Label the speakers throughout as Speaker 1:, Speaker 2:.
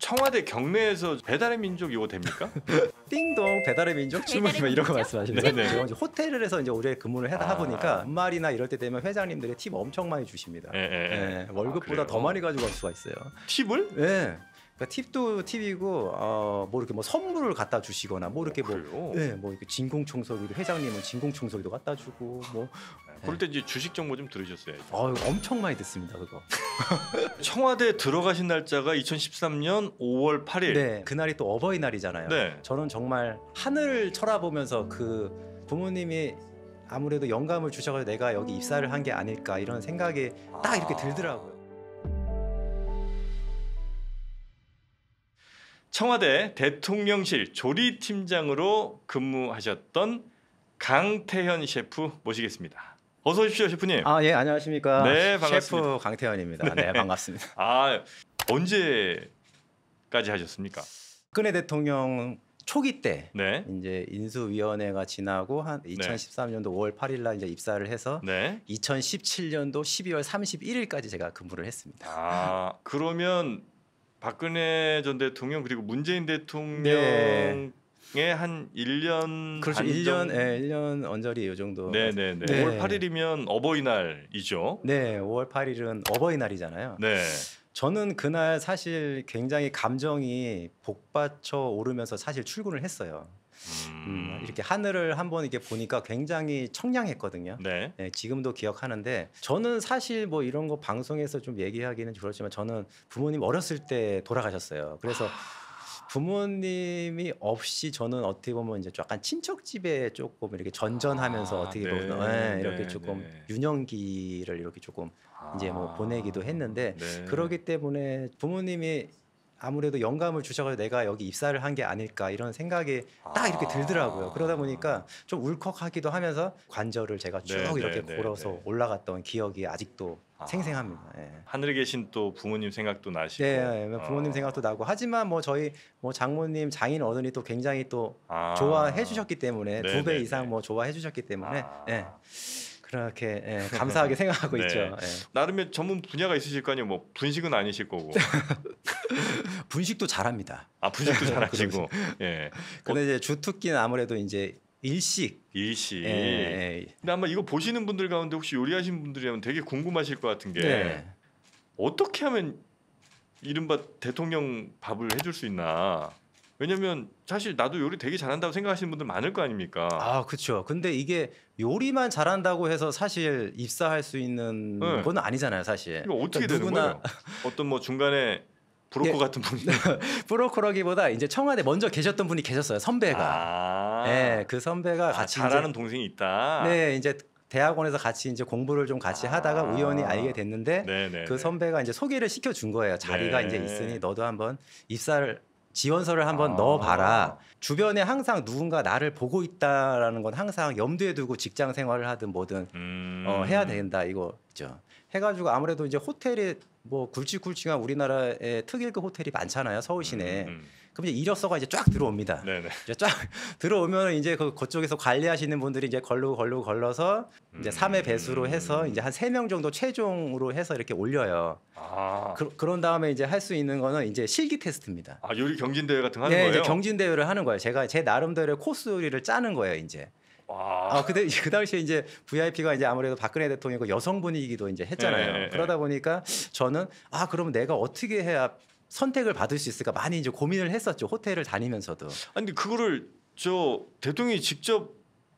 Speaker 1: 청와대 경내에서 배달의 민족 이거 됩니까?
Speaker 2: 띵동 배달의 민족 주문 뭐 이런 거 말씀하시는 거예요.
Speaker 1: 네네.
Speaker 2: 제가 이제 호텔을 해서 이제 오래 근무를 하다 보니까 연말이나 이럴 때 되면 회장님들이 팁 엄청 많이 주십니다.
Speaker 1: 예.
Speaker 2: 월급보다 더 많이 가지고 갈 수가 있어요.
Speaker 1: 팁을?
Speaker 2: 네. 그러니까 팁도 팁이고 뭐 이렇게 뭐 선물을 갖다 주시거나 뭐 이렇게
Speaker 1: 그래요?
Speaker 2: 뭐 이렇게 진공청소기도 회장님은 진공청소기도 갖다 주고 뭐
Speaker 1: 그럴 때 이제 주식 정보 좀 들으셨어야죠.
Speaker 2: 엄청 많이 듣습니다 그거.
Speaker 1: 청와대 들어가신 날짜가 2013년 5월 8일.
Speaker 2: 네, 그날이 또 어버이날이잖아요.
Speaker 1: 네.
Speaker 2: 저는 정말 하늘을 쳐다보면서 그 부모님이 아무래도 영감을 주셔서 내가 여기 입사를 한 게 아닐까 이런 생각이 딱 이렇게 들더라고요.
Speaker 1: 청와대 대통령실 조리팀장으로 근무하셨던 강태현 셰프 모시겠습니다. 어서 오십시오, 셰프님.
Speaker 2: 예, 안녕하십니까.
Speaker 1: 네, 반갑습니다.
Speaker 2: 셰프 강태현입니다. 네, 반갑습니다.
Speaker 1: 언제까지 하셨습니까?
Speaker 2: 박근혜 대통령 초기 때
Speaker 1: 네.
Speaker 2: 이제 인수위원회가 지나고 한 2013년도 5월 8일 날 이제 입사를 해서
Speaker 1: 네.
Speaker 2: 2017년도 12월 31일까지 제가 근무를 했습니다.
Speaker 1: 그러면 박근혜 전 대통령 그리고 문재인 대통령의 한 1년
Speaker 2: 그렇죠.
Speaker 1: 반
Speaker 2: 1년 언저리 이 정도.
Speaker 1: 네네네. 5월 8일이면 어버이날이죠.
Speaker 2: 네, 5월 8일은 어버이날이잖아요.
Speaker 1: 네.
Speaker 2: 저는 그날 사실 굉장히 감정이 복받쳐 오르면서 사실 출근을 했어요. 이렇게 하늘을 한번 이렇게 보니까 굉장히 청량했거든요.
Speaker 1: 네.
Speaker 2: 네, 지금도 기억하는데 저는 사실 뭐 이런 거 방송에서 좀 얘기하기는 그렇지만 저는 부모님 어렸을 때 돌아가셨어요. 그래서 부모님이 없이 저는 어떻게 보면 이제 약간 친척 집에 조금 이렇게 전전하면서 어떻게 보면 이렇게 조금 유년기를 이렇게 조금 이제 뭐 보내기도 했는데 그러기 때문에 부모님이 아무래도 영감을 주셔서 내가 여기 입사를 한 게 아닐까 이런 생각이 딱 이렇게 들더라고요. 그러다 보니까 좀 울컥하기도 하면서 관절을 제가 쭉 이렇게 걸어서 올라갔던 기억이 아직도 생생합니다.
Speaker 1: 하늘에 계신 또 부모님 생각도 나시고.
Speaker 2: 네, 부모님 생각도 나고 하지만 뭐 저희 뭐 장모님 장인 어른이 또 굉장히 또 좋아해 주셨기 때문에 2배 이상 뭐 좋아해 주셨기 때문에 그렇게 감사하게 생각하고 있죠.
Speaker 1: 나름의 전문 분야가 있으실 거 아니에요. 뭐 분식은 아니실 거고.
Speaker 2: 분식도 잘합니다.
Speaker 1: 분식도 잘하시고.
Speaker 2: 근데 이제 주특기는 아무래도 이제 일식.
Speaker 1: 근데 아마 이거 보시는 분들 가운데 혹시 요리하시는 분들이라면 되게 궁금하실 것 같은 게 어떻게 하면 이른바 대통령 밥을 해줄 수 있나? 왜냐면 사실 나도 요리 되게 잘한다고 생각하시는 분들 많을 거 아닙니까?
Speaker 2: 그렇죠. 근데 이게 요리만 잘한다고 해서 사실 입사할 수 있는 건 아니잖아요, 사실.
Speaker 1: 이거 어떻게 되는 거예요? 어떤 뭐 중간에 브로커 같은 분이
Speaker 2: 브로커라기보다 이제 청와대 먼저 계셨던 분이 계셨어요, 선배가. 그 선배가 같이
Speaker 1: 잘하는 동생이 있다.
Speaker 2: 네, 이제 대학원에서 같이 이제 공부를 좀 같이 하다가 우연히 알게 됐는데 그 선배가 이제 소개를 시켜준 거예요. 자리가 이제 있으니 너도 한번 지원서를 한번 넣어봐라. 주변에 항상 누군가 나를 보고 있다라는 건 항상 염두에 두고 직장 생활을 하든 뭐든 해야 된다 이거죠. 해가지고 아무래도 이제 호텔이 뭐 굵직굵직한 우리나라의 특일급 호텔이 많잖아요, 서울 시내에. 그럼 이제 이력서가 이제 쫙 들어옵니다. 이제 쫙 들어오면 이제 그쪽에서 관리하시는 분들이 이제 걸러서 이제 3회 배수로 해서 이제 한 3명 정도 최종으로 해서 이렇게 올려요. 그런 다음에 이제 할 수 있는 거는 이제 실기 테스트입니다.
Speaker 1: 요리 경진 대회 같은 거 하는 거예요?
Speaker 2: 이제 경진 대회를 하는 거예요. 제가 제 나름대로 코스 요리를 짜는 거예요, 이제. 근데 그 당시에 이제 VIP가 이제 아무래도 박근혜 대통령이고 여성분이기도 이제 했잖아요. 그러다 보니까 저는 그러면 내가 어떻게 해야 선택을 받을 수 있을까 많이 이제 고민을 했었죠. 호텔을 다니면서도.
Speaker 1: 근데 그거를 대통령이 직접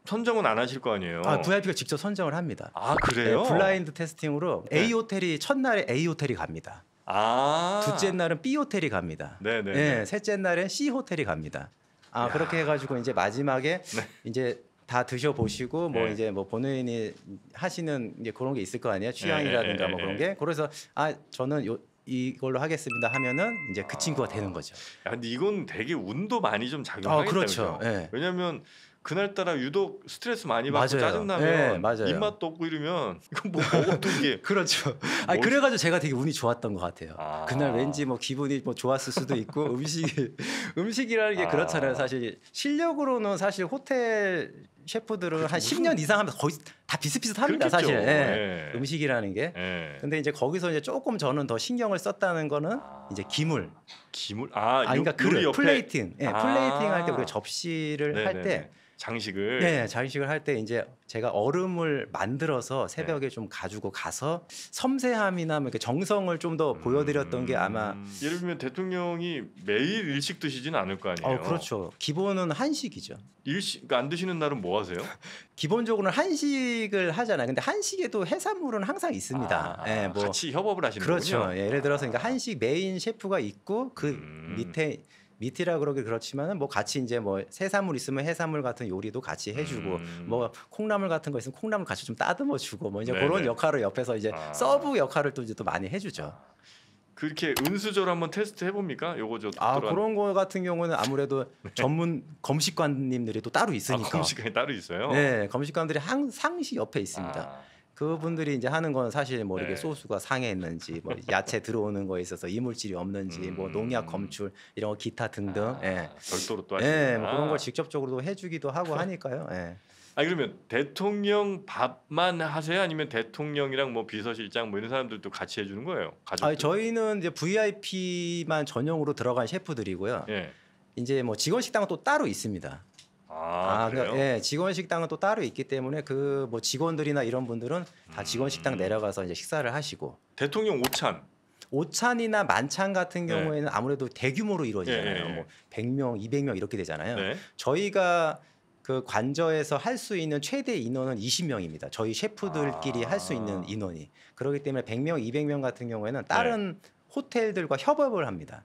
Speaker 1: 선정은 안 하실 거 아니에요?
Speaker 2: VIP가 직접 선정을 합니다.
Speaker 1: 그래요?
Speaker 2: 블라인드 테스팅으로 A 호텔이 첫날에 A 호텔이 갑니다. 둘째 날은 B 호텔이 갑니다. 셋째 날엔 C 호텔이 갑니다. 그렇게 해가지고 이제 마지막에 이제 다 드셔보시고 뭐 이제 뭐 본인이 하시는 이제 그런 게 있을 거 아니에요? 취향이라든가 뭐 그런 게. 그래서 저는 이걸로 하겠습니다 하면은 이제 그 친구가 되는 거죠.
Speaker 1: 근데 이건 되게 운도 많이 좀 작용하겠다.
Speaker 2: 그렇죠.
Speaker 1: 왜냐하면 그날따라 유독 스트레스 많이 받고 짜증나면 입맛도 없고 이러면 이건 뭐 먹어도 이게
Speaker 2: 그렇죠. 그래가지고 제가 되게 운이 좋았던 것 같아요. 그날 왠지 뭐 기분이 뭐 좋았을 수도 있고 음식이라는 게 그렇잖아요. 사실 실력으로는 사실 호텔 셰프들은
Speaker 1: 그렇죠.
Speaker 2: 한 10년 이상 하면 거의 다 비슷비슷합니다,
Speaker 1: 그렇겠죠.
Speaker 2: 사실.
Speaker 1: 예.
Speaker 2: 음식이라는 게. 근데 이제 거기서 이제 조금 저는 더 신경을 썼다는 거는 이제 기물.
Speaker 1: 기물
Speaker 2: 그러니까
Speaker 1: 요리
Speaker 2: 그릇,
Speaker 1: 옆에
Speaker 2: 플레이팅. 플레이팅 할 때 우리가 접시를 할 때
Speaker 1: 장식을
Speaker 2: 장식을 할 때 이제 제가 얼음을 만들어서 새벽에 좀 가지고 가서 섬세함이나 뭐 이렇게 정성을 좀 더 보여드렸던 게 아마
Speaker 1: 예를 들면 대통령이 매일 일식 드시진 않을 거 아니에요.
Speaker 2: 그렇죠. 기본은 한식이죠.
Speaker 1: 일식 그러니까 안 드시는 날은 뭐 하세요?
Speaker 2: 기본적으로는 한식을 하잖아요. 근데 한식에도 해산물은 항상 있습니다. 뭐
Speaker 1: 같이 협업을 하시는
Speaker 2: 그렇죠.
Speaker 1: 거군요.
Speaker 2: 예를 들어서 그러니까 한식 메인 셰프가 있고 그 밑이라 그러기 그렇지만은 뭐 같이 이제 뭐 해산물 있으면 해산물 같은 요리도 같이 해주고 뭐 콩나물 같은 거 있으면 콩나물 같이 좀 따듬어 주고 뭐 이제 그런 역할을 옆에서 이제 서브 역할을 또 이제 또 많이 해주죠.
Speaker 1: 그렇게 은수저로 한번 테스트 해봅니까? 요거 저
Speaker 2: 그런 거 같은 경우는 아무래도 전문 검식관님들이 또 따로 있으니까.
Speaker 1: 검식관이 따로 있어요?
Speaker 2: 네, 검식관들이 상시 옆에 있습니다. 그분들이 이제 하는 건 사실 뭐 이렇게 소스가 상해있는지, 뭐 야채 들어오는 거에 있어서 이물질이 없는지, 뭐 농약 검출 이런 거 기타 등등.
Speaker 1: 별도로 또 하시는구나.
Speaker 2: 뭐 그런 걸 직접적으로도 해주기도 하고 하니까요.
Speaker 1: 그러면 대통령 밥만 하세요? 아니면 대통령이랑 뭐 비서실장 뭐 이런 사람들도 같이 해주는 거예요? 가족들?
Speaker 2: 저희는 이제 VIP만 전용으로 들어간 셰프들이고요. 이제 뭐 직원 식당은 또 따로 있습니다.
Speaker 1: 그래요?
Speaker 2: 그러니까, 직원 식당은 또 따로 있기 때문에 그 뭐 직원들이나 이런 분들은 다 직원 식당 내려가서 이제 식사를 하시고.
Speaker 1: 대통령
Speaker 2: 오찬이나 만찬 같은 경우에는 아무래도 대규모로 이루어지잖아요. 뭐 100명, 200명 이렇게 되잖아요. 저희가 그 관저에서 할 수 있는 최대 인원은 20명입니다. 저희 셰프들끼리 할 수 있는 인원이. 그렇기 때문에 100명, 200명 같은 경우에는 다른 호텔들과 협업을 합니다.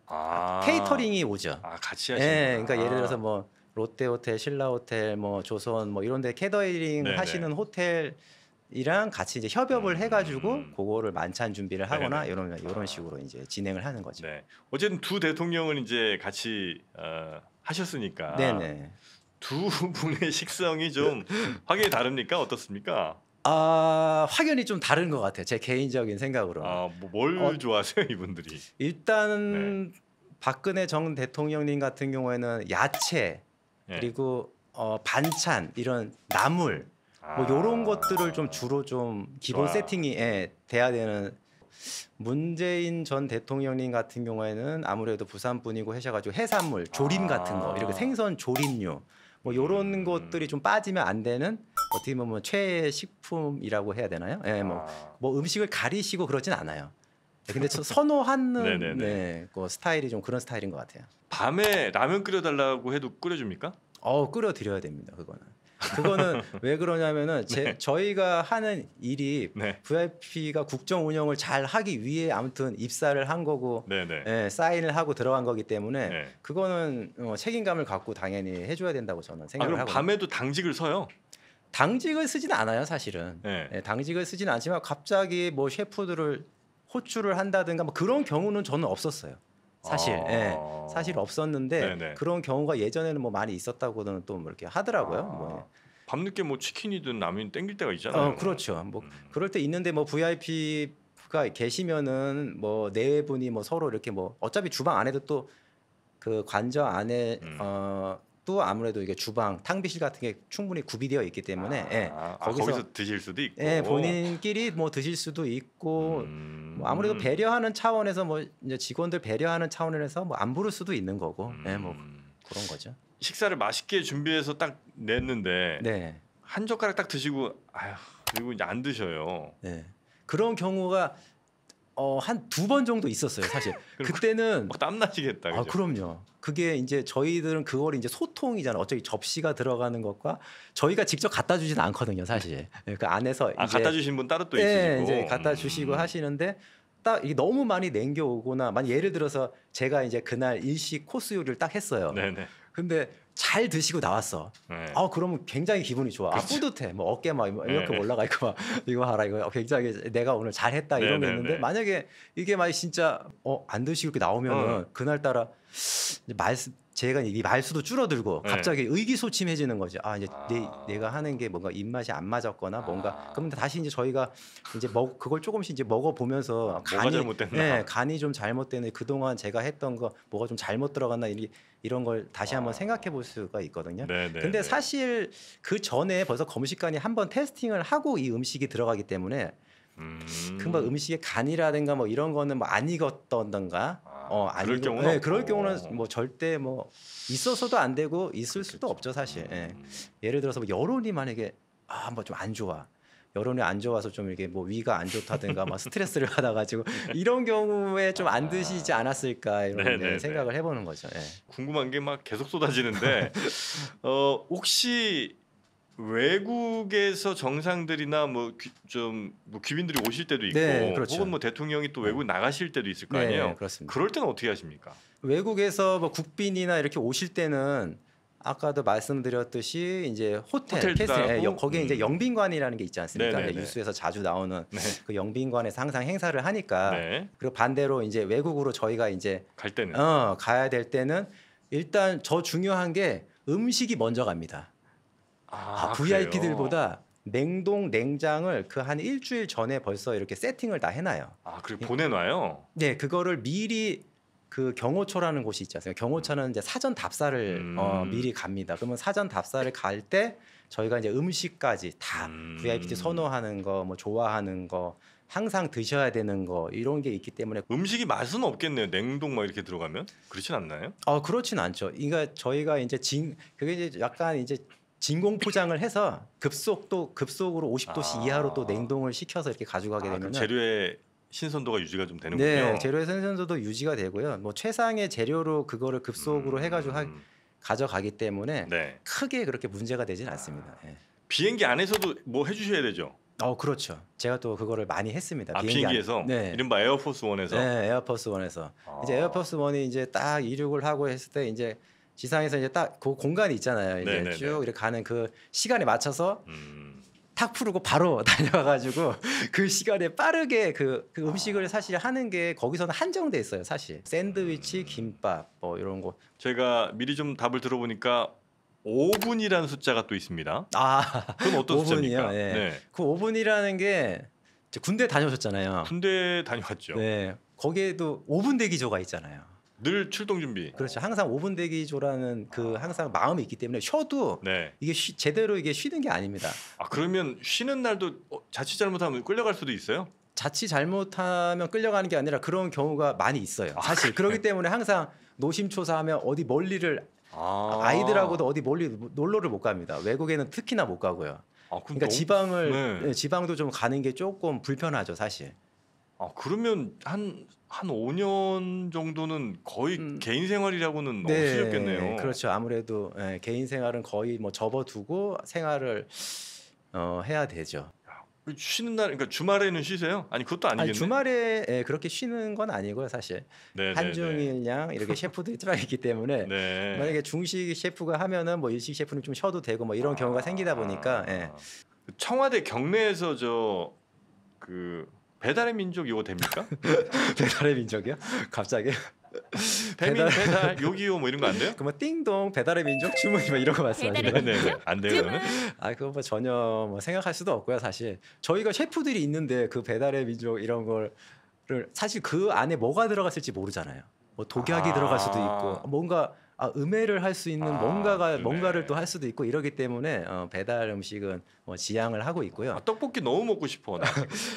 Speaker 2: 케이터링이 오죠.
Speaker 1: 같이 하시는
Speaker 2: 그러니까 예를 들어서 뭐 롯데호텔, 신라호텔, 뭐 조선 뭐 이런 데 케이터링 하시는 호텔이랑 같이 이제 협업을 해가지고 그거를 만찬 준비를 하거나 이런 식으로 이제 진행을 하는 거죠.
Speaker 1: 어쨌든 두 대통령은 이제 같이 하셨으니까 두 분의 식성이 좀 확연히 다릅니까? 어떻습니까?
Speaker 2: 확연히 좀 다른 것 같아요. 제 개인적인 생각으로.
Speaker 1: 뭘 좋아하세요, 이분들이?
Speaker 2: 일단 박근혜 전 대통령님 같은 경우에는 야채 그리고 반찬 이런 나물 뭐 이런 것들을 좀 주로 좀 기본 세팅이 돼야 되는. 문재인 전 대통령님 같은 경우에는 아무래도 부산 분이고 하셔가지고 해산물 조림 같은 거 이렇게 생선 조림류 뭐 이런 것들이 좀 빠지면 안 되는 어떻게 보면 최애 식품이라고 해야 되나요? 뭐 음식을 가리시고 그러진 않아요. 근데 선호하는 그 스타일이 좀 그런 스타일인 것 같아요.
Speaker 1: 밤에 라면 끓여달라고 해도 끓여줍니까?
Speaker 2: 끓여드려야 됩니다. 그거는 왜 그러냐면은 저희가 하는 일이 VIP가 국정 운영을 잘 하기 위해 아무튼 입사를 한 거고 사인을 하고 들어간 거기 때문에 그거는 책임감을 갖고 당연히 해줘야 된다고 저는 생각을 하고.
Speaker 1: 그럼 밤에도 당직을 서요?
Speaker 2: 당직을 쓰진 않아요, 사실은. 당직을 쓰진 않지만 갑자기 뭐 셰프들을 호출을 한다든가 뭐 그런 경우는 저는 없었어요. 사실 사실 없었는데 그런 경우가 예전에는 뭐 많이 있었다고는 또 뭐 이렇게 하더라고요.
Speaker 1: 밤늦게 뭐 치킨이든 라면이 땡길 때가 있잖아요.
Speaker 2: 그렇죠. 뭐 그럴 때 있는데 뭐 VIP가 계시면은 뭐 네 분이 뭐 서로 이렇게 뭐 어차피 주방 안에도 또 그 관저 안에 또 아무래도 이게 주방 탕비실 같은 게 충분히 구비되어 있기 때문에
Speaker 1: 거기서 드실 수도 있고
Speaker 2: 본인끼리 뭐 드실 수도 있고 뭐 아무래도 배려하는 차원에서 뭐 이제 직원들 배려하는 차원에서 뭐 안 부를 수도 있는 거고 뭐 그런 거죠.
Speaker 1: 식사를 맛있게 준비해서 딱 냈는데 한 젓가락 딱 드시고 그리고 이제 안 드셔요.
Speaker 2: 그런 경우가 한 2번 정도 있었어요, 사실. 그때는
Speaker 1: 땀 나시겠다. 그죠?
Speaker 2: 그럼요. 그게 이제 저희들은 그걸 이제 소통이잖아요. 어차피 접시가 들어가는 것과 저희가 직접 갖다 주지는 않거든요, 사실. 그 안에서 이제
Speaker 1: 갖다 주신 분 따로 또 있으시고.
Speaker 2: 이제 갖다 주시고 하시는데 딱 이게 너무 많이 남겨오거나 예를 들어서 제가 이제 그날 일식 코스 요리를 딱 했어요. 근데 잘 드시고 나왔어. 그러면 굉장히 기분이 좋아. 뿌듯해. 뭐 어깨 막 이렇게 올라가 있고 막 이거 하라 이거 굉장히 내가 오늘 잘했다 이런 게 있는데 만약에 이게 막 진짜 안 드시고 이렇게 나오면은 그날 따라 제가 이 말수도 줄어들고 갑자기 의기소침해지는 거죠. 이제 내가 하는 게 뭔가 입맛이 안 맞았거나 뭔가 그러면 다시 이제 저희가 이제 그걸 조금씩 이제 먹어 보면서
Speaker 1: 뭐가 잘못됐나?
Speaker 2: 간이 좀 잘못되네. 그동안 제가 했던 거 뭐가 좀 잘못 들어갔나 이런 걸 다시 한번 생각해 볼 수가 있거든요.
Speaker 1: 네네.
Speaker 2: 근데 사실 그 전에 벌써 검식관이 한번 테스팅을 하고 이 음식이 들어가기 때문에 금방 음식의 간이라든가 뭐 이런 거는 뭐 안 익었던가
Speaker 1: 그럴 경우는
Speaker 2: 네, 그럴 경우는 뭐 절대 뭐 있어서도 안 되고 있을 수도 없죠 사실. 예. 예를 들어서 뭐 여론이 만약에 뭐 좀 안 좋아. 여론이 안 좋아서 좀 이렇게 뭐 위가 안 좋다든가 막 스트레스를 받아가지고 이런 경우에 좀 안 드시지 않았을까 이런 생각을 해보는 거죠. 예.
Speaker 1: 궁금한 게 막 계속 쏟아지는데 혹시 외국에서 정상들이나 뭐 귀빈들이 오실 때도 있고
Speaker 2: 네, 그렇죠.
Speaker 1: 혹은 뭐 대통령이 또 외국 나가실 때도 있을 거 아니에요.
Speaker 2: 네, 그렇습니다.
Speaker 1: 그럴 때는 어떻게 하십니까?
Speaker 2: 외국에서 뭐 국빈이나 이렇게 오실 때는 아까도 말씀드렸듯이 이제 호텔 캐슬 거기에 이제 영빈관이라는 게 있지 않습니까? 뉴스에서 자주 나오는 그 영빈관에서 항상 행사를 하니까 그리고 반대로 이제 외국으로 저희가 이제
Speaker 1: 갈 때는
Speaker 2: 가야 될 때는 일단 저 중요한 게 음식이 먼저 갑니다. VIP들보다 냉동 냉장을 그 한 일주일 전에 벌써 이렇게 세팅을 다 해놔요.
Speaker 1: 그리고 보내놔요?
Speaker 2: 네, 그거를 미리 그 경호처라는 곳이 있지 않습니까? 경호처는 이제 사전 답사를 미리 갑니다. 그러면 사전 답사를 갈 때 저희가 이제 음식까지 다 VIP들 선호하는 거, 뭐 좋아하는 거, 항상 드셔야 되는 거 이런 게 있기 때문에
Speaker 1: 음식이 맛은 없겠네요. 냉동 막 이렇게 들어가면 그렇진 않나요?
Speaker 2: 그렇진 않죠. 그러니까 저희가 이제 그게 이제 약간 이제 진공 포장을 해서 급속으로 50도씨 이하로 또 냉동을 시켜서 이렇게 가져가게 되면
Speaker 1: 재료의 신선도가 유지가 좀 되는군요.
Speaker 2: 네, 재료의 신선도도 유지가 되고요. 뭐 최상의 재료로 그거를 급속으로 해가지고 가져가기 때문에 크게 그렇게 문제가 되진 않습니다. 예.
Speaker 1: 비행기 안에서도 뭐 해주셔야 되죠?
Speaker 2: 그렇죠. 제가 또 그거를 많이 했습니다.
Speaker 1: 비행기에서?
Speaker 2: 네.
Speaker 1: 이른바 에어포스 원에서?
Speaker 2: 네, 에어포스 원에서. 이제 에어포스 원이 이제 딱 이륙을 하고 했을 때 이제 지상에서 이제 딱 그 공간이 있잖아요. 이제 쭉 이렇게 가는 그 시간에 맞춰서 탁 풀고 바로 다녀와가지고 그 시간에 빠르게 그 음식을 사실 하는 게 거기서는 한정돼 있어요. 사실 샌드위치, 김밥 뭐 이런 거.
Speaker 1: 제가 미리 좀 답을 들어보니까 5분이라는 숫자가 또 있습니다. 그건 어떤
Speaker 2: 5분이요?
Speaker 1: 숫자입니까?
Speaker 2: 네. 그 5분이라는 게 군대 다녀오셨잖아요.
Speaker 1: 군대 다녀왔죠.
Speaker 2: 네. 거기에도 5분 대기조가 있잖아요.
Speaker 1: 늘 출동 준비.
Speaker 2: 그렇죠. 항상 5분 대기조라는 그 항상 마음이 있기 때문에 쉬어도 이게 제대로 이게 쉬는 게 아닙니다.
Speaker 1: 그러면 쉬는 날도 자칫 잘못하면 끌려갈 수도 있어요?
Speaker 2: 자칫 잘못하면 끌려가는 게 아니라 그런 경우가 많이 있어요. 사실 그렇기 때문에 항상 노심초사하면 어디 멀리를 아이들하고도 어디 멀리 놀러를 못 갑니다. 외국에는 특히나 못 가고요. 그러니까 지방도 좀 가는 게 조금 불편하죠, 사실.
Speaker 1: 그러면 한 5년 정도는 거의 개인 생활이라고는 없으셨겠네요.
Speaker 2: 그렇죠. 아무래도 개인 생활은 거의 뭐 접어두고 생활을 해야 되죠.
Speaker 1: 쉬는 날, 그러니까 주말에는 쉬세요? 아니 그것도 아니겠네.
Speaker 2: 주말에 그렇게 쉬는 건 아니고요, 사실. 한중일냥 이렇게 셰프들이 들어가 있기 때문에 만약에 중식 셰프가 하면은 뭐 일식 셰프는 좀 쉬어도 되고 뭐 이런 경우가 생기다 보니까.
Speaker 1: 청와대 경내에서 배달의 민족 이거 됩니까?
Speaker 2: 배달의 민족이요? 갑자기?
Speaker 1: 배달 요기요 뭐 이런 거 안 돼요?
Speaker 2: 그럼 띵동 배달의 민족 주문 뭐 이런 거 말씀하시는 거예요?
Speaker 1: 네, 안 돼요.
Speaker 2: 그거 뭐 전혀 뭐 생각할 수도 없고요, 사실. 저희가 셰프들이 있는데 그 배달의 민족 이런 거를 사실 그 안에 뭐가 들어갔을지 모르잖아요. 뭐 독약이 들어갈 수도 있고 뭔가 음해를 할 수 있는 뭔가를 또 할 수도 있고 이러기 때문에 배달 음식은 뭐 지양을 하고 있고요.
Speaker 1: 떡볶이 너무 먹고 싶어.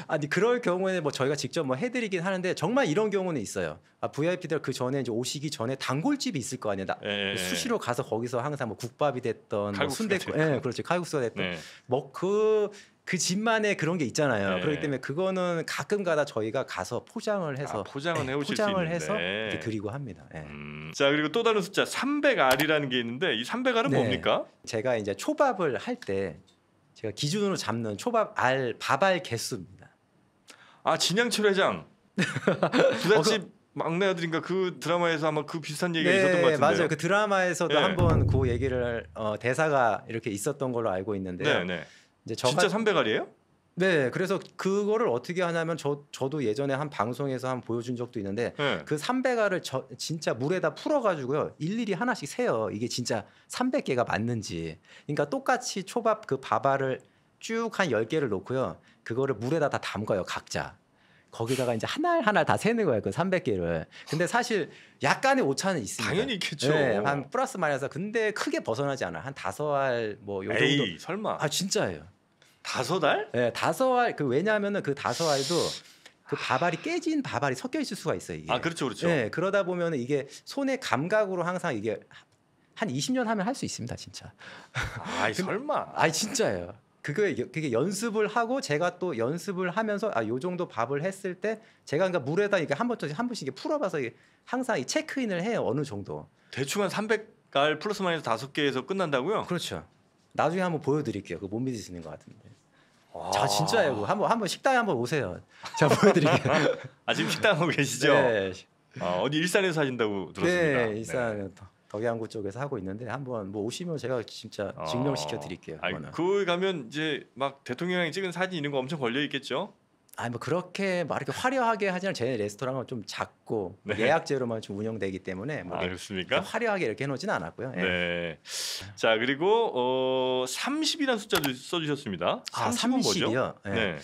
Speaker 2: 아니 그럴 경우에는 뭐 저희가 직접 뭐 해드리긴 하는데 정말 이런 경우는 있어요. VIP들 그 전에 이제 오시기 전에 단골집이 있을 거 아니에요. 수시로 가서 거기서 항상 뭐 국밥이 됐던 뭐 순댓국, 그렇지 칼국수가 됐던 뭐 그 집만의 그런 게 있잖아요. 그렇기 때문에 그거는 가끔가다 저희가 가서 포장을 해서
Speaker 1: 포장은 해오실 수 있는데
Speaker 2: 해서 이렇게 드리고 합니다.
Speaker 1: 자 그리고 또 다른 숫자 300알이라는 게 있는데 이 300알은 뭡니까?
Speaker 2: 제가 이제 초밥을 할 때 제가 기준으로 잡는 밥알 개수입니다.
Speaker 1: 진양철 회장 부잣집 막내 아들인가 그 드라마에서 아마 그 비슷한 얘기가 있었던 것 같은데요.
Speaker 2: 맞아요. 그 드라마에서도 한번 그 얘기를 대사가 이렇게 있었던 걸로 알고 있는데요. 이제
Speaker 1: 진짜 300알이에요?
Speaker 2: 네, 그래서 그거를 어떻게 하냐면 저도 예전에 한 방송에서 한 보여준 적도 있는데 그 300알을 진짜 물에다 풀어가지고요 일일이 하나씩 세요. 이게 진짜 300개가 맞는지. 그러니까 똑같이 초밥 그 밥알을 쭉 한 10개를 놓고요. 그거를 물에다 다 담가요 각자. 거기다가 이제 하나 다 세는 거예요. 그 300개를. 근데 사실 약간의 오차는 있습니다.
Speaker 1: 당연히 있겠죠.
Speaker 2: 네, 한 플러스 마이너스. 근데 크게 벗어나지 않아요. 한 5알 뭐 요 정도.
Speaker 1: 에이, 설마.
Speaker 2: 아 진짜예요.
Speaker 1: 5알?
Speaker 2: 네, 5알. 그 왜냐하면은 그 5알도 그 밥알이 깨진 밥알이 섞여 있을 수가 있어요. 이게.
Speaker 1: 아 그렇죠, 그렇죠.
Speaker 2: 네, 그러다 보면은 이게 손의 감각으로 항상 이게 한 20년 하면 할 수 있습니다, 진짜.
Speaker 1: 아이 설마.
Speaker 2: 아 진짜예요. 그게 연습을 하고 제가 또 연습을 하면서 요 정도 밥을 했을 때 제가 그러니까 물에다 이게 한 번씩 이게 풀어봐서 이게 항상 이 체크인을 해요. 어느 정도.
Speaker 1: 대충 한 300알 플러스 마이너스 5개에서 끝난다고요?
Speaker 2: 그렇죠. 나중에 한번 보여드릴게요. 그거 못 믿으시는 것 같은데.
Speaker 1: 와.
Speaker 2: 자 진짜예요. 그거 한번 식당에 한번 오세요. 제가 보여드릴게요.
Speaker 1: 아 지금 식당 하고 계시죠?
Speaker 2: 네.
Speaker 1: 어디 일산에서 하신다고 들었습니다.
Speaker 2: 네, 일산 덕양구 쪽에서 하고 있는데 한번 뭐 오시면 제가 진짜 증명시켜 드릴게요.
Speaker 1: 거기 가면 이제 막 대통령이 찍은 사진 이런 거 엄청 걸려 있겠죠?
Speaker 2: 아니 뭐 그렇게 막 이렇게 화려하게 하지만 제 레스토랑은 좀 작고
Speaker 1: 네.
Speaker 2: 예약제로만 좀 운영되기 때문에 뭐
Speaker 1: 그렇습니까?
Speaker 2: 화려하게 이렇게 해놓지는 않았고요. 예.
Speaker 1: 네. 자 그리고 30이라는 숫자도 써주셨습니다. 30은
Speaker 2: 30이요.
Speaker 1: 뭐죠? 네.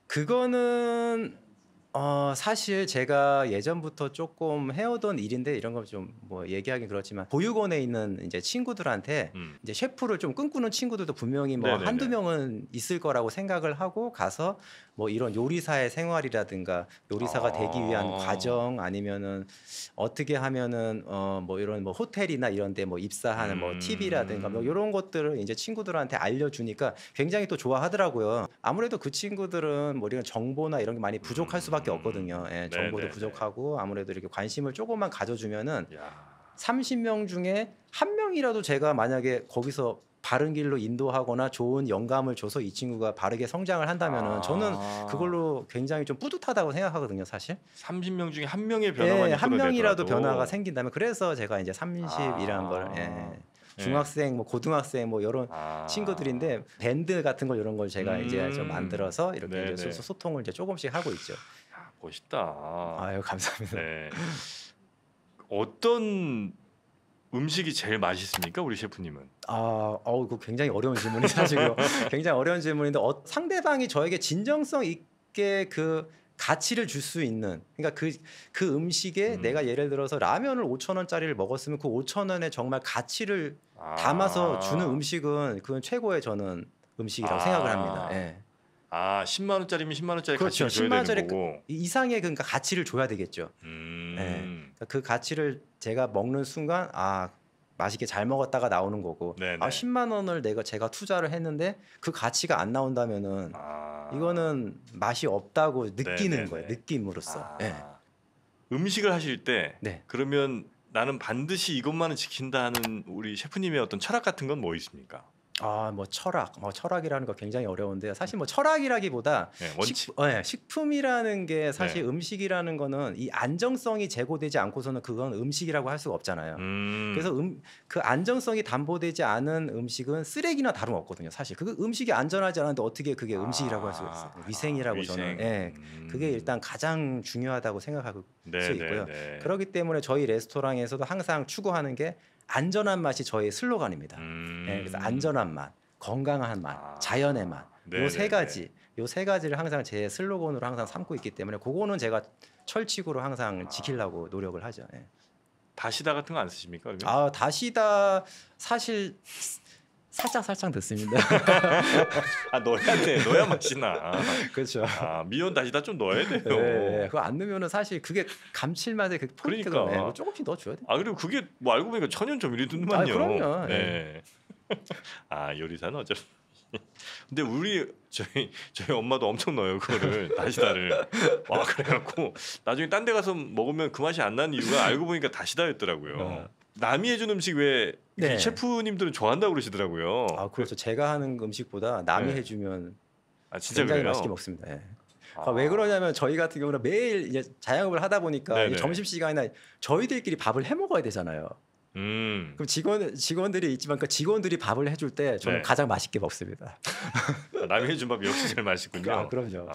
Speaker 2: 그거는 사실 제가 예전부터 조금 해오던 일인데 이런 거 좀 뭐 얘기하긴 그렇지만 보육원에 있는 이제 친구들한테 이제 셰프를 좀 꿈꾸는 친구들도 분명히 뭐
Speaker 1: 네네네.
Speaker 2: 한두 명은 있을 거라고 생각을 하고 가서 뭐 이런 요리사의 생활이라든가 요리사가 되기 위한 과정 아니면은 어떻게 하면은 뭐 이런 뭐 호텔이나 이런 데 뭐 입사하는 뭐 팁이라든가 뭐 이런 것들을 이제 친구들한테 알려주니까 굉장히 또 좋아하더라고요. 아무래도 그 친구들은 뭐 이런 정보나 이런 게 많이 부족할 수밖에 없거든요. 예, 정보도
Speaker 1: 네네네.
Speaker 2: 부족하고 아무래도 이렇게 관심을 조금만 가져주면은
Speaker 1: 야.
Speaker 2: 30명 중에 한 명이라도 제가 만약에 거기서 바른 길로 인도하거나 좋은 영감을 줘서 이 친구가 바르게 성장을 한다면은 저는 그걸로 굉장히 좀 뿌듯하다고 생각하거든요, 사실.
Speaker 1: 30명 중에 한 명의 변화만
Speaker 2: 예, 한 명이라도
Speaker 1: 이끌어내더라도.
Speaker 2: 변화가 생긴다면 그래서 제가 이제 30이라는 걸 중학생, 뭐 고등학생, 뭐 이런 친구들인데 밴드 같은 걸 이런 걸 제가 이제 좀 만들어서 이렇게 이제 소통을 이제 조금씩 하고 있죠.
Speaker 1: 야, 멋있다.
Speaker 2: 아유 감사합니다.
Speaker 1: 네. 어떤 음식이 제일 맛있습니까, 우리 셰프님은?
Speaker 2: 그거 굉장히 어려운 질문이 사실요. 굉장히 어려운 질문인데 상대방이 저에게 진정성 있게 그 가치를 줄 수 있는 그러니까 그 음식에 내가 예를 들어서 라면을 5,000원짜리를 먹었으면 그 5,000원에 정말 가치를 담아서 주는 음식은 그건 최고의 저는 음식이라고 생각을 합니다. 예.
Speaker 1: 10만 원짜리면 10만 원짜리
Speaker 2: 그렇죠.
Speaker 1: 가치를
Speaker 2: 10만
Speaker 1: 줘야 되는 거고.
Speaker 2: 이상의 그러니까 가치를 줘야 되겠죠. 예. 그러니까 그 가치를 제가 먹는 순간 맛있게 잘 먹었다가 나오는 거고.
Speaker 1: 네네.
Speaker 2: 10만 원을 제가 투자를 했는데 그 가치가 안 나온다면은 이거는 맛이 없다고 느끼는
Speaker 1: 네네네.
Speaker 2: 거예요. 느낌으로써. 예.
Speaker 1: 음식을 하실 때
Speaker 2: 네.
Speaker 1: 그러면 나는 반드시 이것만은 지킨다 하는 우리 셰프님의 어떤 철학 같은 건 뭐 있습니까?
Speaker 2: 뭐 철학이라는 거 굉장히 어려운데요. 사실 뭐 철학이라기보다
Speaker 1: 네, 원칙.
Speaker 2: 식품이라는 게 사실 음식이라는 거는 이 안정성이 제고되지 않고서는 그건 음식이라고 할 수가 없잖아요. 그래서 그 안정성이 담보되지 않은 음식은 쓰레기나 다름없거든요. 사실 그 음식이 안전하지 않은데 어떻게 그게 음식이라고 할 수가 있어요. 위생이라고 저는 그게 일단 가장 중요하다고 생각하고 수 있고요. 그렇기 때문에 저희 레스토랑에서도 항상 추구하는 게 안전한 맛이 저희 슬로건입니다. 그래서 안전한 맛, 건강한 맛, 자연의 맛, 요 세 가지를 항상 제 슬로건으로 항상 삼고 있기 때문에 그거는 제가 철칙으로 항상 지키려고 노력을 하죠. 예.
Speaker 1: 다시다 같은 거 안 쓰십니까? 그러면?
Speaker 2: 다시다 사실 살짝 듣습니다.
Speaker 1: 넣어야 돼. 넣어야 맛이 나.
Speaker 2: 그렇죠.
Speaker 1: 미원 다시다 좀 넣어야 돼요.
Speaker 2: 네, 그거 안 넣으면은 사실 그게 감칠맛의 그 포인트가
Speaker 1: 그러니까.
Speaker 2: 조금씩 넣어줘야 돼.
Speaker 1: 그리고 그게 뭐 알고 보니까 천연 조미료더만요.
Speaker 2: 그럼요.
Speaker 1: 네. 요리사는 어차피. 근데 저희 엄마도 엄청 넣어요 그거를 다시다를. 그래갖고 나중에 딴 데 가서 먹으면 그 맛이 안 나는 이유가 알고 보니까 다시다였더라고요. 남이 해준 음식 왜 셰프님들은 좋아한다고 그러시더라고요.
Speaker 2: 그렇죠. 제가 하는 음식보다 남이 해주면
Speaker 1: 진짜
Speaker 2: 굉장히
Speaker 1: 그래요?
Speaker 2: 맛있게 먹습니다. 왜 그러냐면 저희 같은 경우는 매일 이제 자영업을 하다 보니까 점심 시간이나 저희들끼리 밥을 해 먹어야 되잖아요. 그럼 직원들이 있지만 그 직원들이 밥을 해줄 때 저는 가장 맛있게 먹습니다.
Speaker 1: 남이 해준 밥 역시 제일 맛있군요.
Speaker 2: 그럼요.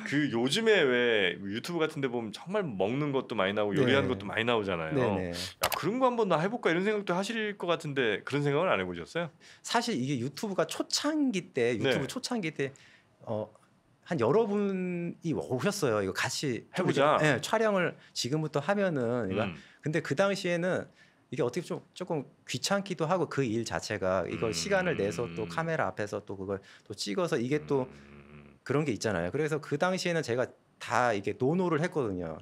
Speaker 1: 그 요즘에 왜 유튜브 같은데 보면 정말 먹는 것도 많이 나오고 요리하는 것도 많이 나오잖아요. 그런 거 한번 나 해볼까 이런 생각도 하실 것 같은데 그런 생각은 안 해보셨어요?
Speaker 2: 사실 이게 유튜브가 초창기 때 한 여러분이 오셨어요. 이거 같이
Speaker 1: 해보자.
Speaker 2: 네, 촬영을 지금부터 하면은. 근데 그 당시에는 이게 어떻게 조금 귀찮기도 하고 그 일 자체가 이걸 시간을 내서 또 카메라 앞에서 또 그걸 또 찍어서 이게 또 그런 게 있잖아요. 그래서 그 당시에는 제가 다 이게 노노를 했거든요.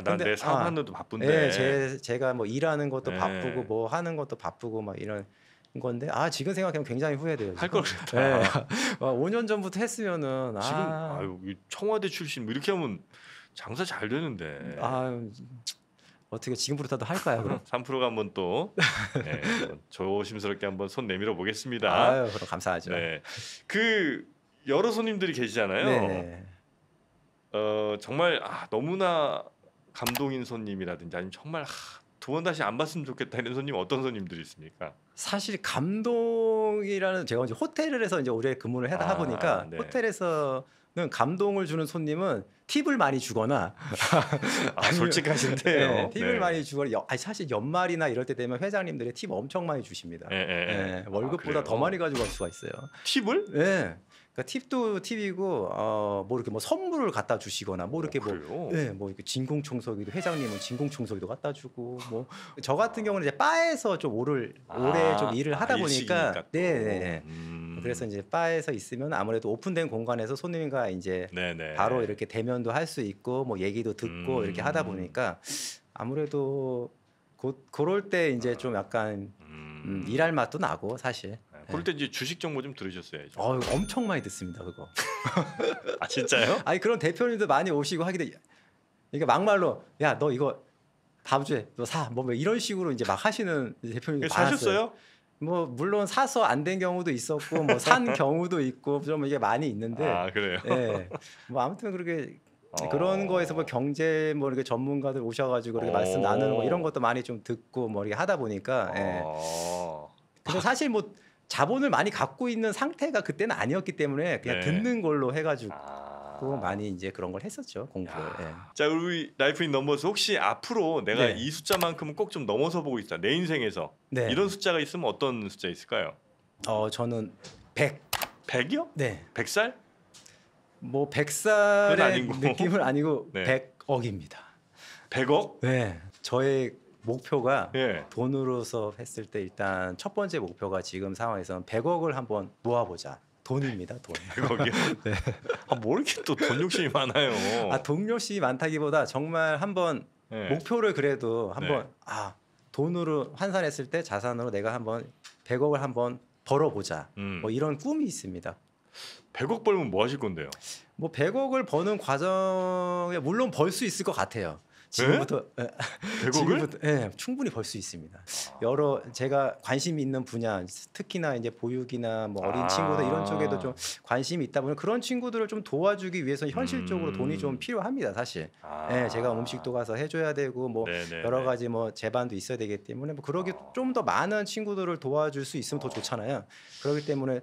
Speaker 1: 난 내 사업하는데도 바쁜데.
Speaker 2: 네, 제가 뭐 일하는 것도 바쁘고 뭐 하는 것도 바쁘고 막 이런 건데 지금 생각하면 굉장히 후회돼요.
Speaker 1: 할 걸 그랬다.
Speaker 2: 네. 5년 전부터 했으면은
Speaker 1: 지금 청와대 출신 뭐 이렇게 하면 장사 잘 되는데.
Speaker 2: 어떻게 지금부터라도 할까요? 그럼
Speaker 1: 3%가 한번 또 네, 조심스럽게 한번 손 내밀어 보겠습니다.
Speaker 2: 그럼 감사하죠.
Speaker 1: 네. 그 여러 손님들이 계시잖아요.
Speaker 2: 네.
Speaker 1: 정말 너무나 감동인 손님이라든지 아니면 정말 두 번 다시 안 봤으면 좋겠다 이런 손님 어떤 손님들이 있습니까?
Speaker 2: 사실 감동이라는 제가 이제 호텔에서 이제 오래 근무를 하다 보니까
Speaker 1: 네.
Speaker 2: 호텔에서는 감동을 주는 손님은 팁을 많이 주거나
Speaker 1: 솔직하신데요.
Speaker 2: 네, 팁을 많이 주거나 사실 연말이나 이럴 때 되면 회장님들이 팁 엄청 많이 주십니다. 네, 월급보다 더 많이 가지고 갈 수가 있어요.
Speaker 1: 팁을?
Speaker 2: 네. 그러니까 팁도 팁이고 뭐 이렇게 뭐 선물을 갖다 주시거나 뭐 이렇게 뭐 이렇게 진공청소기도 회장님은 진공청소기도 갖다 주고 뭐 저 같은 경우는 이제 바에서 좀 오래 좀 일을 하다 보니까 네. 그래서 이제 바에서 있으면 아무래도 오픈된 공간에서 손님과 이제 바로 이렇게 대면도 할 수 있고 뭐 얘기도 듣고 이렇게 하다 보니까 아무래도 그럴 때 이제 좀 약간 일할 맛도 나고 사실.
Speaker 1: 그럴 때 이제 주식 정보 좀 들으셨어야죠.
Speaker 2: 엄청 많이 듣습니다 그거.
Speaker 1: 진짜요?
Speaker 2: 그런 대표님도 많이 오시고 하기도 이게 막말로 야 너 이거 다음 주에 너 사 뭐 이런 식으로 이제 막 하시는 대표님이 많았어요.
Speaker 1: 사셨어요?
Speaker 2: 뭐 물론 사서 안 된 경우도 있었고 뭐 산 경우도 있고 좀 이게 많이 있는데.
Speaker 1: 그래요?
Speaker 2: 네. 뭐 아무튼 그렇게 그런 거에서 뭐 경제 뭐 이렇게 전문가들 오셔가지고 이렇게 말씀 나누는 거 이런 것도 많이 좀 듣고 뭐 이렇게 하다 보니까. 그래서 사실 뭐 자본을 많이 갖고 있는 상태가 그때는 아니었기 때문에 그냥 듣는 걸로 해가지고 많이 이제 그런 걸 했었죠 공부를.
Speaker 1: 자 우리 라이프 인 넘버스 혹시 앞으로 내가 이 숫자만큼은 꼭 좀 넘어서 보고 있다 내 인생에서 이런 숫자가 있으면 어떤 숫자 있을까요? 저는
Speaker 2: 100.
Speaker 1: 100이요?
Speaker 2: 네.
Speaker 1: 100살?
Speaker 2: 뭐 100살의 느낌은 아니고 100억입니다.
Speaker 1: 100억?
Speaker 2: 네. 저의 목표가 돈으로서 했을 때 일단 첫 번째 목표가 지금 상황에서는 100억을 한번 모아보자. 돈입니다. 돈.
Speaker 1: 100억이요? 네. 뭐 이렇게 또 돈 욕심이 많아요.
Speaker 2: 돈 욕심이 많다기보다 정말 한번 목표를 그래도 한번 돈으로 환산했을 때 자산으로 내가 한번 100억을 한번 벌어보자. 뭐 이런 꿈이 있습니다.
Speaker 1: 100억 벌면 뭐 하실 건데요?
Speaker 2: 뭐 100억을 버는 과정에 물론 벌 수 있을 것 같아요. 지금부터
Speaker 1: 100억을?
Speaker 2: 충분히 벌 수 있습니다. 제가 관심이 있는 분야, 특히나 이제 보육이나 뭐 어린 친구들 이런 쪽에도 좀 관심이 있다 보니 그런 친구들을 좀 도와주기 위해서 현실적으로 돈이 좀 필요합니다, 사실. 제가 음식도 가서 해줘야 되고 뭐 여러 가지 뭐 제반도 있어야 되기 때문에 뭐 그러기 좀 더 많은 친구들을 도와줄 수 있으면 더 좋잖아요. 그렇기 때문에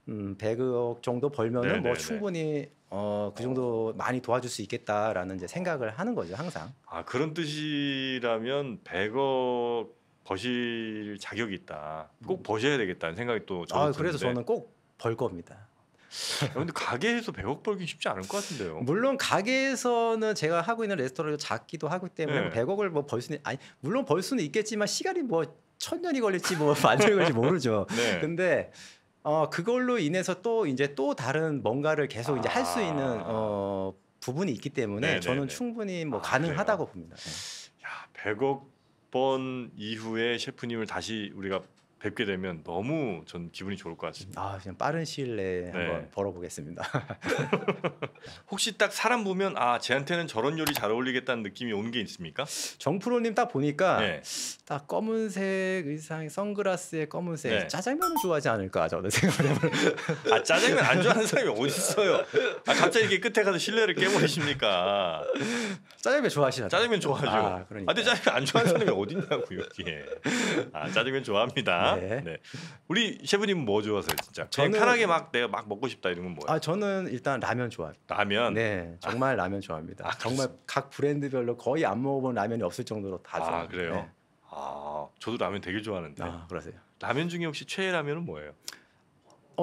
Speaker 2: 100억 정도 벌면은 뭐 충분히 그 정도 많이 도와줄 수 있겠다라는 이제 생각을 하는 거죠 항상.
Speaker 1: 그런 뜻이라면 100억 버실 자격이 있다. 꼭 버셔야 되겠다는 생각이 또 저는
Speaker 2: 그래서 저는 꼭 벌 겁니다.
Speaker 1: 근데 가게에서 100억 벌기 쉽지 않을 것 같은데요.
Speaker 2: 물론 가게에서는 제가 하고 있는 레스토랑이 작기도 하기 때문에 100억을 뭐 벌 수는 물론 벌 수는 있겠지만 시간이 뭐 1000년이 걸릴지 뭐 만년이 걸릴지 모르죠. 근데 그걸로 인해서 또 다른 뭔가를 계속 이제 할 수 있는 부분이 있기 때문에 저는 충분히 뭐 가능하다고 봅니다.
Speaker 1: 100억 번 이후에 셰프님을 다시 우리가 뵙게 되면 너무 전 기분이 좋을 것 같습니다.
Speaker 2: 그냥 빠른 시일 내에 한번 벌어보겠습니다.
Speaker 1: 혹시 딱 사람 보면 쟤한테는 저런 요리 잘 어울리겠다는 느낌이 오는 게 있습니까?
Speaker 2: 정프로님 딱 보니까 딱 검은색 의상, 선글라스에 검은색 짜장면을 좋아하지 않을까 저는 생각을 해보면.
Speaker 1: 짜장면 안 좋아하는 사람이 어디 있어요? 갑자기 이렇게 끝에 가서 신뢰를 깨버리십니까?
Speaker 2: 짜장면 좋아하시나요?
Speaker 1: 짜장면 좋아하죠. 근데 짜장면 안 좋아하는 사람이 어디 있냐고 여기에. 짜장면 좋아합니다. 네. 우리 셰프님은 뭐 좋아하세요, 진짜? 저는 편하게 내가 먹고 싶다 이런 건 뭐예요?
Speaker 2: 저는 일단 라면 좋아해요.
Speaker 1: 라면?
Speaker 2: 네, 정말 라면 좋아합니다. 정말 각 브랜드별로 거의 안 먹어본 라면이 없을 정도로 다 좋아해요.
Speaker 1: 그래요?
Speaker 2: 네.
Speaker 1: 저도 라면 되게 좋아하는데.
Speaker 2: 그러세요?
Speaker 1: 라면 중에 혹시 최애 라면은 뭐예요?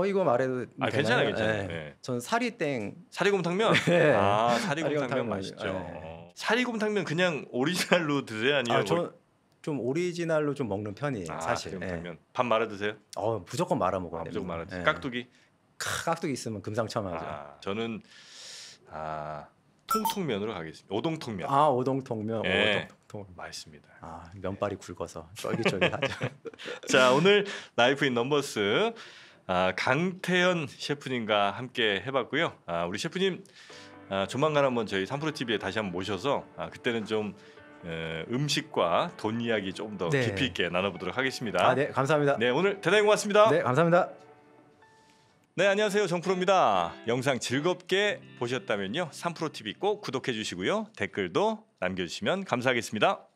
Speaker 2: 이거 말해도
Speaker 1: 괜찮아요,
Speaker 2: 되나요?
Speaker 1: 괜찮아요.
Speaker 2: 네.
Speaker 1: 네.
Speaker 2: 전 사리땡.
Speaker 1: 사리곰탕면.
Speaker 2: 네.
Speaker 1: 사리곰탕면 맛있죠.
Speaker 2: 네.
Speaker 1: 사리곰탕면 그냥 오리지널로 드세요, 아니면?
Speaker 2: 좀 오리지널로 좀 먹는 편이에요, 사실.
Speaker 1: 사리곰탕면. 밥 말아 드세요?
Speaker 2: 무조건 말아 먹어요.
Speaker 1: 무조건 말아 드세요.
Speaker 2: 네.
Speaker 1: 깍두기.
Speaker 2: 깍두기 있으면 금상첨화죠.
Speaker 1: 저는 통통면으로 가겠습니다. 오동통면.
Speaker 2: 오동통면.
Speaker 1: 네.
Speaker 2: 오동통.
Speaker 1: 맛있습니다.
Speaker 2: 면발이 굵어서 쫄깃쫄깃하죠.
Speaker 1: 자, 오늘 라이프 인 넘버스 강태현 셰프님과 함께 해봤고요. 우리 셰프님 조만간 한번 저희 3프로 TV에 다시 한번 모셔서 그때는 좀 음식과 돈 이야기 좀 더
Speaker 2: 네.
Speaker 1: 깊이 있게 나눠보도록 하겠습니다.
Speaker 2: 네, 감사합니다.
Speaker 1: 네, 오늘 대단히 고맙습니다.
Speaker 2: 네, 감사합니다.
Speaker 1: 네, 안녕하세요. 정프로입니다. 영상 즐겁게 보셨다면요, 3프로 TV 꼭 구독해 주시고요, 댓글도 남겨주시면 감사하겠습니다.